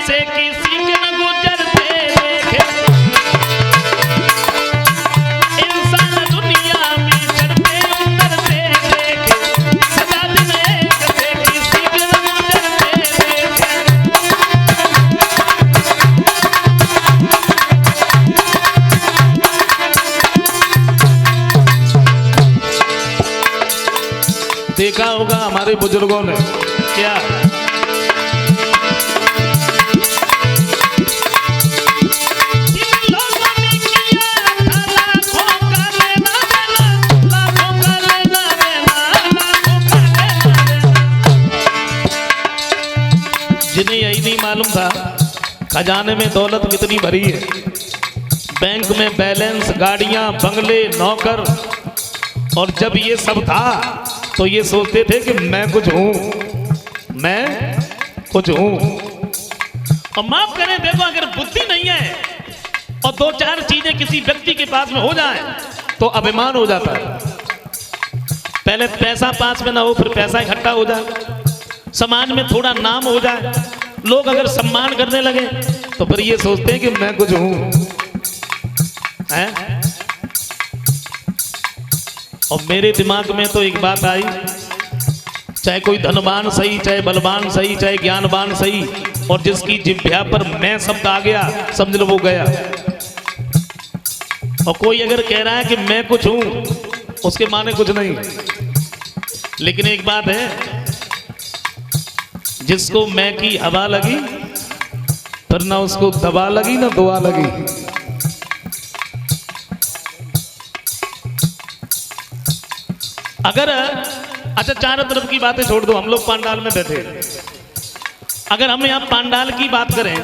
से किसी के न गुजरते देखे, इंसान दुनिया में चढ़ते उतरते देखे, सदा दिन एक से किसी के न गुजरते देखे। देखा होगा हमारे बुजुर्गों ने क्या जिन्हें यही नहीं मालूम था खजाने में दौलत कितनी भरी है, बैंक में बैलेंस, गाड़ियां, बंगले, नौकर, और जब ये सब था तो ये सोचते थे कि मैं कुछ हूं, मैं कुछ हूं। और माफ करें, देखो अगर बुद्धि नहीं है और दो चार चीजें किसी व्यक्ति के पास में हो जाए तो अभिमान हो जाता है। पहले पैसा पास में ना हो, फिर पैसा इकट्ठा हो जाए, समाज में थोड़ा नाम हो जाए, लोग अगर सम्मान करने लगे तो फिर ये सोचते हैं कि मैं कुछ हूं है? और मेरे दिमाग में तो एक बात आई, चाहे कोई धनवान सही, चाहे बलवान सही, चाहे ज्ञानवान सही, और जिसकी जिह्वा पर मैं शब्द आ गया समझ लो वो गया। और कोई अगर कह रहा है कि मैं कुछ हूं, उसके माने कुछ नहीं। लेकिन एक बात है, जिसको मैं की हवा लगी फिर ना उसको दवा लगी ना दुआ लगी। अगर अच्छा चारों तरफ की बातें छोड़ दो, हम लोग पंडाल में बैठे, अगर हम यहाँ पंडाल की बात करें,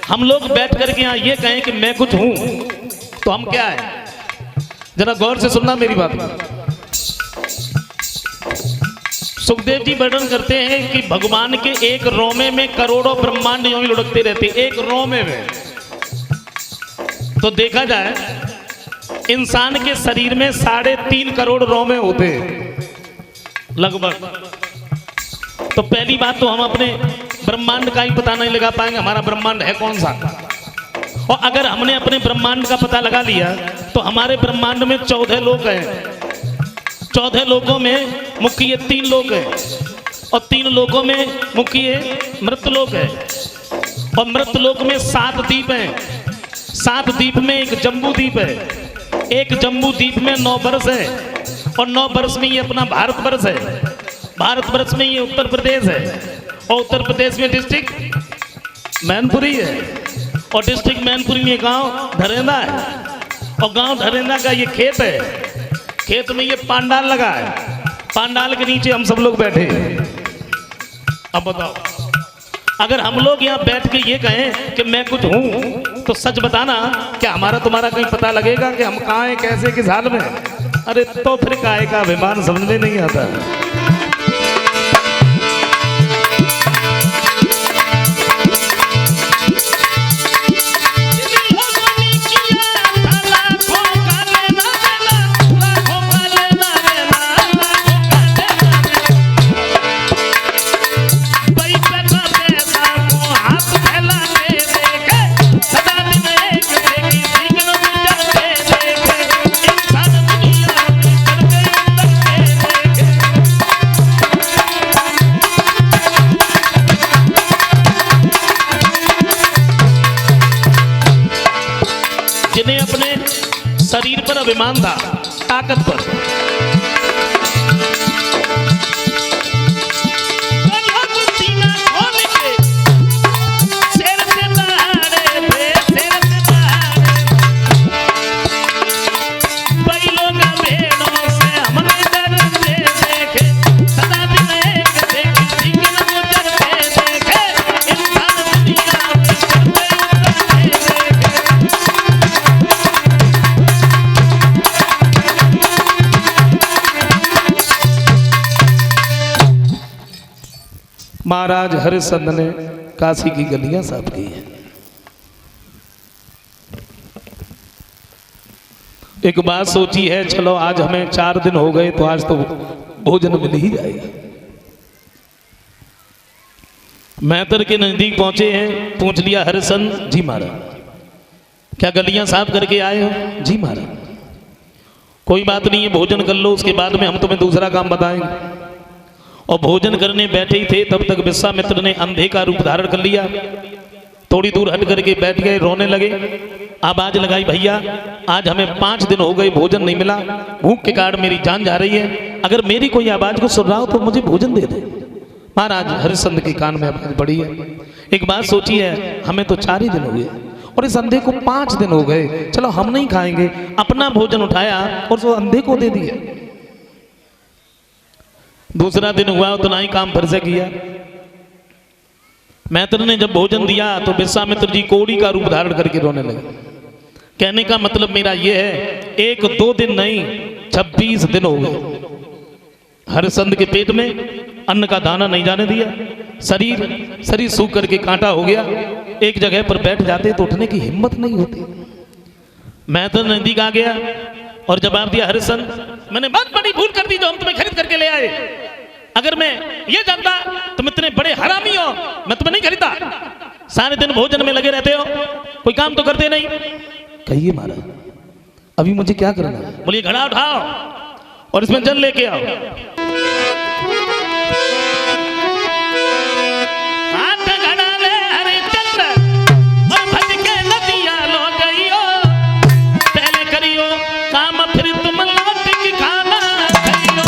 हम लोग बैठ करके यहाँ ये कहें कि मैं कुछ हूं, तो हम क्या है? जरा गौर से सुनना मेरी बात। सुखदेव जी वर्णन करते हैं कि भगवान के एक रोमे में करोड़ों ब्रह्मांड यूं ही लुढ़कते रहते, एक रोमे में। तो देखा जाए इंसान के शरीर में 3.5 करोड़ रोमे होते हैं लगभग। तो पहली बात तो हम अपने ब्रह्मांड का ही पता नहीं लगा पाएंगे, हमारा ब्रह्मांड है कौन सा। और अगर हमने अपने ब्रह्मांड का पता लगा लिया तो हमारे ब्रह्मांड में 14 लोक हैं। 14 लोकों में मुख्य 3 लोक हैं, और 3 लोकों में मुख्य मृतलोक है, और मृतलोक में 7 द्वीप हैं। 7 द्वीप में एक जम्बू द्वीप है, एक जम्बू द्वीप में 9 वर्ष है, और 9 वर्ष में ये अपना भारत वर्ष है। भारत वर्ष में ये उत्तर प्रदेश है, और उत्तर प्रदेश में डिस्ट्रिक्ट मैनपुरी है, और डिस्ट्रिक्ट मैनपुरी में गांव धरेंदा है, और गांव धरेंदा का ये खेत है। खेत में ये पांडाल लगा है, पांडाल के नीचे हम सब लोग बैठे। अब बताओ, अगर हम लोग यहाँ बैठ के ये कहें कि मैं कुछ हूं, तो सच बताना क्या हमारा तुम्हारा कहीं पता लगेगा कि हम कहाँ हैं, कैसे, किस हाल में? अरे तो फिर काहे का अभिमान समझ में नहीं आता। जिन्हें अपने शरीर पर अभिमान था, ताकत पर, महाराज हरिश्चंद्र ने काशी की गलियां साफ की हैं। एक बात सोची है, चलो आज हमें 4 दिन हो गए तो आज तो भोजन मिल ही जाएगा। मैतर के नजदीक पहुंचे हैं, पूछ लिया हरिश्चंद्र जी महाराज क्या गलियां साफ करके आए हो? जी महाराज। कोई बात नहीं है, भोजन कर लो, उसके बाद में हम तुम्हें दूसरा काम बताएंगे। और भोजन करने बैठे ही थे तब तक विश्वामित्र ने अंधे का रूप धारण कर लिया, थोड़ी दूर हट करके बैठ गए, रोने लगे। आवाज लगाई, भैया आज हमें 5 दिन हो गए भोजन नहीं मिला, भूख के कारण मेरी जान जा रही है, अगर मेरी कोई आवाज को सुन रहा हो तो मुझे भोजन दे दे। महाराज हरिश्चंद्र के कान में आवाज पड़ी है, एक बात सोची है, हमें तो 4 ही दिन हो गए और इस अंधे को 5 दिन हो गए, चलो हम नहीं खाएंगे। अपना भोजन उठाया और उस अंधे को दे दिया। दूसरा दिन हुआ, उतना ही काम फिर से किया। मैत्र ने जब भोजन दिया तो विश्वामित्र जी कोड़ी का रूप धारण करके रोने लगे। कहने का मतलब मेरा यह है, 1-2 दिन नहीं 26 दिन हो गए हरिश्चंद्र के पेट में अन्न का दाना नहीं जाने दिया, शरीर सूख करके कांटा हो गया, एक जगह पर बैठ जाते तो उठने की हिम्मत नहीं होती। मैत्र नजदीक आ गया और जवाब दिया, हरिश्चंद्र मैंने बहुत बड़ी भूल कर दी जो हम तुम्हें खरीद करके ले आए। अगर मैं ये जानता तुम इतने बड़े हरामी हो, मैं तुम्हें नहीं खरीदा। सारे दिन भोजन में लगे रहते हो, कोई काम तो करते नहीं। कहिए महाराज अभी मुझे क्या करना है? बोलिए घड़ा उठाओ और इसमें जल लेके आओ। हाथ घड़ा ले हरिश्चंद्र और भज के नदिया लो गइयो, पहले करियो काम फिर तुम लौट के खाना खाइयो।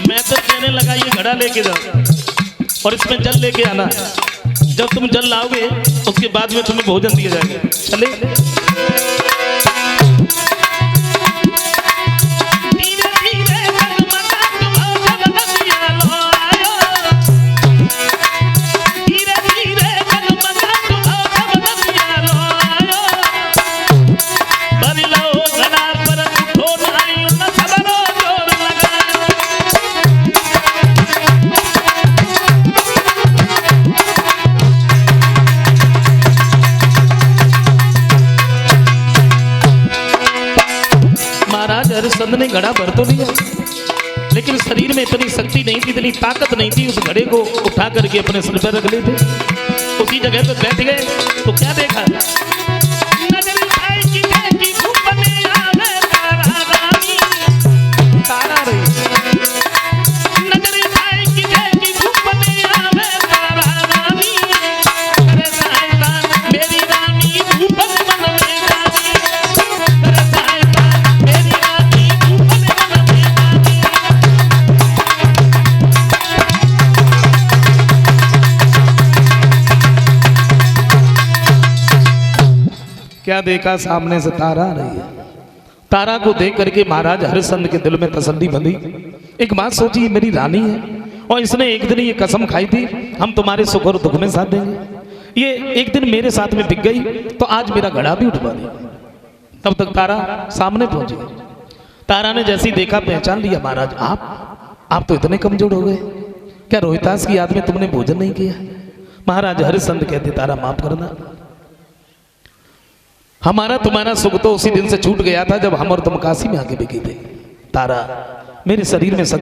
मैं तो कहने लगा ये घड़ा लेके जाओ और इसमें जल लेके आना, जब तुम जल लाओगे उसके बाद में तुम्हें भोजन दिया जाएगा। चले धीरे धीरे धीरे धीरे हरिश्चंद्र ने घड़ा भर तो लिया, लेकिन शरीर में इतनी शक्ति नहीं थी, इतनी ताकत नहीं थी उस घड़े को उठा करके अपने सिर पर रख लेते। उसी जगह पे बैठ गए तो क्या देखा, तारा रही। क्या देखा, सामने से तारा आ रही है। तारा को देख करके महाराज हरिश्चंद्र के दिल में तसल्ली बंधी। एक बात सोची, मेरी रानी है और इसने एक दिन ये कसम खाई थी हम तुम्हारे सुख और दुख में साथ देंगे। ये एक दिन मेरे साथ में बिक गई तो आज मेरा घड़ा भी उठवा दे। तब तक तारा सामने पहुंची। तारा ने जैसे ही देखा पहचान लिया, महाराज आप तो इतने कमजोर हो गए, क्या रोहितास की याद में तुमने भोजन नहीं किया? महाराज हरिश्चंद्र कहते, तारा माफ करना, हमारा तुम्हारा सुख तो उसी दिन से छूट गया था जब हम और तुम काशी में आके बिके थे। तारा मेरे शरीर में